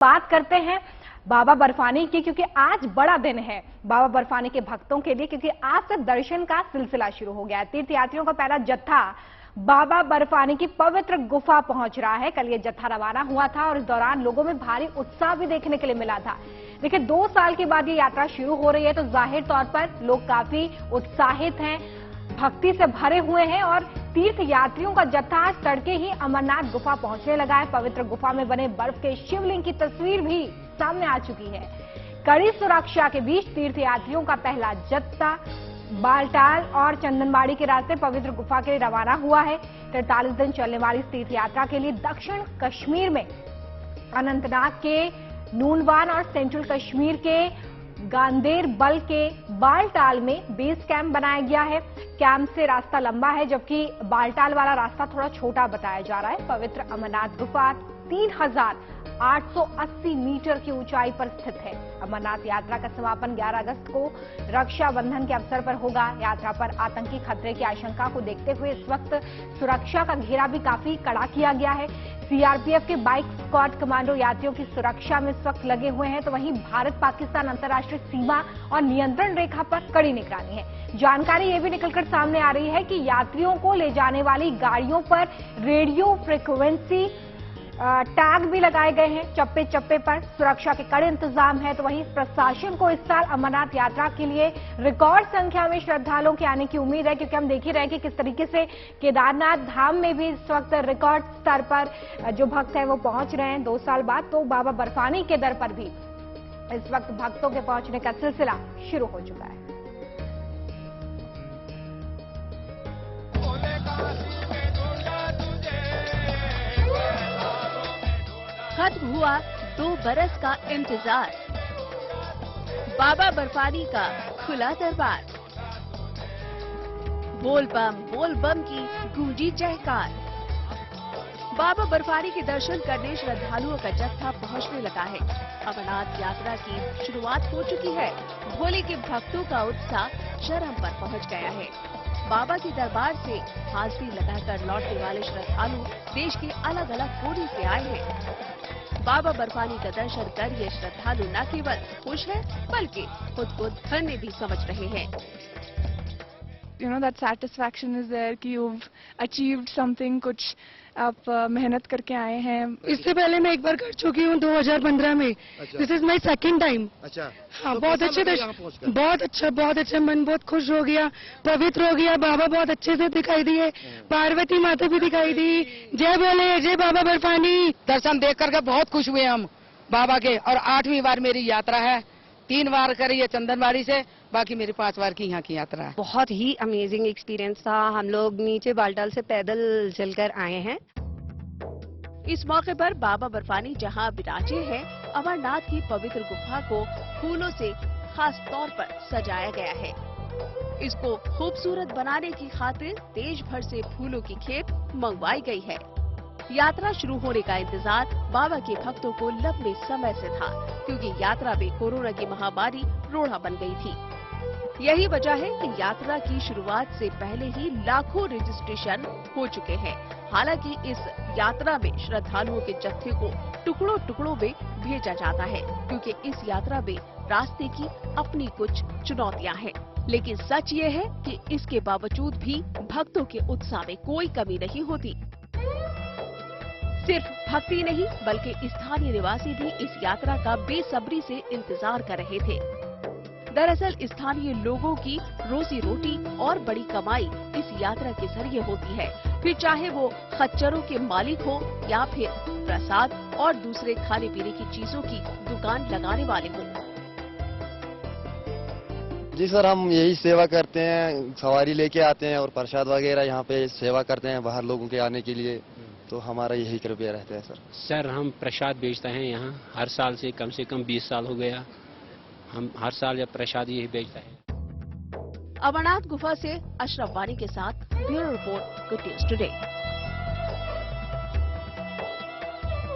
बात करते हैं बाबा बर्फानी की, क्योंकि आज बड़ा दिन है बाबा बर्फानी के भक्तों के लिए, क्योंकि आज से दर्शन का सिलसिला शुरू हो गया है। तीर्थयात्रियों का पहला जत्था बाबा बर्फानी की पवित्र गुफा पहुंच रहा है। कल ये जत्था रवाना हुआ था और इस दौरान लोगों में भारी उत्साह भी देखने के लिए मिला था। देखिए, 2 साल के बाद ये यात्रा शुरू हो रही है तो जाहिर तौर पर लोग काफी उत्साहित हैं, भक्ति से भरे हुए हैं और तीर्थ यात्रियों का जत्था आज तड़के ही अमरनाथ गुफा पहुंचने लगा है। पवित्र गुफा में बने बर्फ के शिवलिंग की तस्वीर भी सामने आ चुकी है। कड़ी सुरक्षा के बीच तीर्थ यात्रियों का पहला जत्था बालटाल और चंदनबाड़ी के रास्ते पवित्र गुफा के लिए रवाना हुआ है। 43 दिन चलने वाली इस तीर्थ यात्रा के लिए दक्षिण कश्मीर में अनंतनाग के नूनवान और सेंट्रल कश्मीर के गांदेर बल के बालटाल में बेस कैंप बनाया गया है। कैंप से रास्ता लंबा है, जबकि बालटाल वाला रास्ता थोड़ा छोटा बताया जा रहा है। पवित्र अमरनाथ गुफा 3880 मीटर की ऊंचाई पर स्थित है। अमरनाथ यात्रा का समापन 11 अगस्त को रक्षाबंधन के अवसर पर होगा। यात्रा पर आतंकी खतरे की आशंका को देखते हुए इस वक्त सुरक्षा का घेरा भी काफी कड़ा किया गया है। सीआरपीएफ के बाइक स्क्वाड कमांडो यात्रियों की सुरक्षा में इस वक्त लगे हुए हैं, तो वहीं भारत पाकिस्तान अंतर्राष्ट्रीय सीमा और नियंत्रण रेखा पर कड़ी निगरानी है। जानकारी ये भी निकलकर सामने आ रही है कि यात्रियों को ले जाने वाली गाड़ियों पर रेडियो फ्रिक्वेंसी टैग भी लगाए गए हैं। चप्पे चप्पे पर सुरक्षा के कड़े इंतजाम है। तो वहीं प्रशासन को इस साल अमरनाथ यात्रा के लिए रिकॉर्ड संख्या में श्रद्धालुओं के आने की उम्मीद है, क्योंकि हम देख ही रहे हैं कि किस तरीके से केदारनाथ धाम में भी इस वक्त रिकॉर्ड स्तर पर जो भक्त हैं वो पहुंच रहे हैं 2 साल बाद। तो बाबा बर्फानी के दर पर भी इस वक्त भक्तों के पहुंचने का सिलसिला शुरू हो चुका है। खत्म हुआ 2 बरस का इंतजार, बाबा बर्फानी का खुला दरबार, बोल बम की गूंजी जयकार। बाबा बर्फानी के दर्शन करने श्रद्धालुओं का जत्था पहुंचने लगा है। अमरनाथ यात्रा की शुरुआत हो चुकी है। भोले के भक्तों का उत्साह चरम पर पहुंच गया है। बाबा के दरबार से हाजिरी लगाकर लौटने वाले श्रद्धालु देश के अलग अलग कोने से आए हैं। बाबा बर्फानी का दर्शन कर ये श्रद्धालु न केवल खुश हैं, बल्कि खुद को धन्य भी समझ रहे हैं। that satisfaction is there कि you've achieved something, कुछ आप मेहनत करके आए हैं। इससे पहले मैं एक बार कर चुकी हूँ 2015 में। This is my second time. अच्छा, हाँ, तो बहुत अच्छे दर्शन, बहुत अच्छा, मन बहुत खुश हो गया, पवित्र हो गया। बाबा बहुत अच्छे से दिखाई दिए, पार्वती माता भी दिखाई दी। जय बोले, जय बाबा बर्फानी। दर्शन देख करके बहुत खुश हुए हम बाबा के, और 8वीं बार मेरी यात्रा है। 3 बार करी है चंदनबाड़ी से, बाकी मेरी 5 बार की यहाँ की यात्रा है। बहुत ही अमेजिंग एक्सपीरियंस था। हम लोग नीचे बालटाल से पैदल चलकर आए हैं। इस मौके पर बाबा बर्फानी जहां विराजे हैं, अमरनाथ की पवित्र गुफा को फूलों से खास तौर पर सजाया गया है। इसको खूबसूरत बनाने की खातिर देश भर से फूलों की खेप मंगवाई गई है। यात्रा शुरू होने का इंतजार बाबा के भक्तों को लंबे समय से था, क्योंकि यात्रा में कोरोना की महामारी रोड़ा बन गई थी। यही वजह है कि यात्रा की शुरुआत से पहले ही लाखों रजिस्ट्रेशन हो चुके हैं। हालांकि इस यात्रा में श्रद्धालुओं के जत्थे को टुकड़ों टुकड़ों में भेजा जाता है, क्योंकि इस यात्रा में रास्ते की अपनी कुछ चुनौतियां हैं। लेकिन सच ये है कि इसके बावजूद भी भक्तों के उत्साह में कोई कमी नहीं होती। सिर्फ भक्ति नहीं, बल्कि स्थानीय निवासी भी इस यात्रा का बेसब्री से इंतजार कर रहे थे। दरअसल स्थानीय लोगों की रोजी रोटी और बड़ी कमाई इस यात्रा के जरिए होती है, फिर चाहे वो खच्चरों के मालिक हो या फिर प्रसाद और दूसरे खाने पीने की चीजों की दुकान लगाने वाले हो। जी सर, हम यही सेवा करते हैं, सवारी लेके आते हैं और प्रसाद वगैरह यहाँ पे सेवा करते हैं बाहर लोगों के आने के लिए, तो हमारा यही कृपया रहता है। सर हम प्रसाद बेचते हैं यहाँ हर साल से कम 20 साल हो गया। हम हर साल जब प्रसाद यही बेचते हैं। अमरनाथ गुफा से अशरफ वानी के साथ bureau report, good news today.